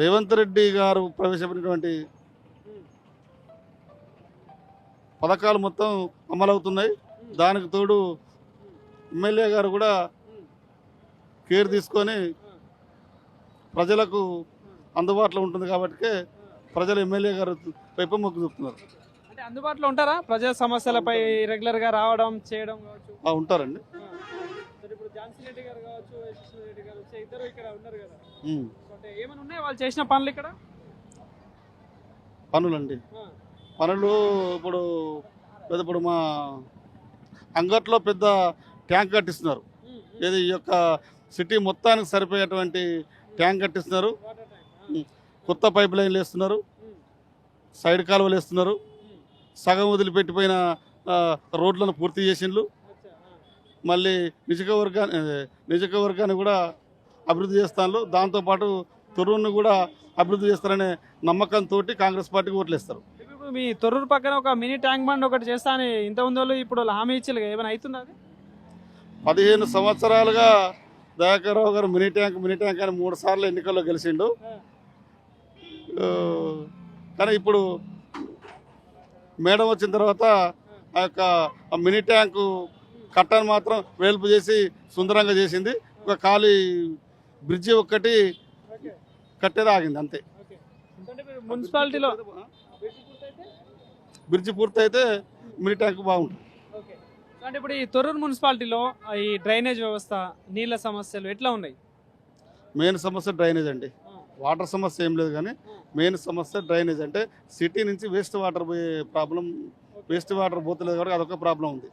రేవంత్ రెడ్డి గారు ప్రవేశపెట్టినటువంటి పథకాలు మొత్తం అమలవుతున్నాయి. దానికి తోడు ఎమ్మెల్యే గారు కూడా కేర్ తీసుకొని ప్రజలకు అందుబాటులో ఉంటుంది కాబట్టి ప్రజలు ఎమ్మెల్యే గారు వైపు మొగ్గు చూపుతున్నారు. అంటే అందుబాటులో ఉంటారా ప్రజా సమస్యలపై రెగ్యులర్గా రావడం చేయడం కావచ్చు? ఉంటారండి. ఇప్పుడు ఝాన్సీ రెడ్డి గారు కావచ్చు, యశస్వి రెడ్డి గారు ఇద్దరు ఇక్కడ ఉన్నారు కదా, ఉమ్. అంటే ఏమైనా ఉన్నాయి వాళ్ళు చేసిన పనులు ఇక్కడ? పనులండి, పనులు ఇప్పుడు మా అంగట్లో పెద్ద ట్యాంక్ కట్టిస్తున్నారు. ఇది ఈ యొక్క సిటీ మొత్తానికి సరిపోయేటువంటి ట్యాంక్ కట్టిస్తున్నారు. కొత్త పైప్ లైన్లు వేస్తున్నారు, సైడ్ కాలువలు వేస్తున్నారు, సగం వదిలిపెట్టిపోయిన రోడ్లను పూర్తి చేసిండ్రు. మళ్ళీ నియోజకవర్గాన్ని కూడా అభివృద్ధి చేస్తాను. దాంతోపాటు తొర్రూరును కూడా అభివృద్ధి చేస్తారనే నమ్మకంతో కాంగ్రెస్ పార్టీకి ఓట్లు వేస్తారు. ఇప్పుడు మీ తొర్రూరు పక్కన ఒక మినీ ట్యాంక్ బండ్ ఒకటి చేస్తా అని ఇంతకుముందు వాళ్ళు ఇప్పుడు హామీ ఇచ్చారు, ఏమైనా అవుతుందా? 15 సంవత్సరాలుగా దయాకర్ రావు గారు మినీ ట్యాంక్ అని 3 సార్లు ఎన్నికల్లో గెలిచిండు. కానీ ఇప్పుడు మేడం వచ్చిన తర్వాత ఆ యొక్క మినీ ట్యాంకు కట్టను మాత్రం వేల్పు చేసి సుందరంగా చేసింది. ఒక ఖాళీ బ్రిడ్జి ఒక్కటి కట్టేది ఆగింది అంతే. మున్సిపాలిటీలో బ్రిడ్జి పూర్తయితే మినీ ట్యాంక్ బాగుంటుంది. అంటే ఇప్పుడు ఈ తొర్రూరు మున్సిపాలిటీలో ఈ డ్రైనేజ్ వ్యవస్థ, నీళ్ళ సమస్యలు ఎట్లా ఉన్నాయి? మెయిన్ సమస్య డ్రైనేజ్ అండి. వాటర్ సమస్య ఏం లేదు, కానీ మెయిన్ సమస్య డ్రైనేజ్. అంటే సిటీ నుంచి వేస్ట్ వాటర్ పోయే ప్రాబ్లం, వేస్ట్ వాటర్ పోతలేదు కాబట్టి అదొక ప్రాబ్లం ఉంది.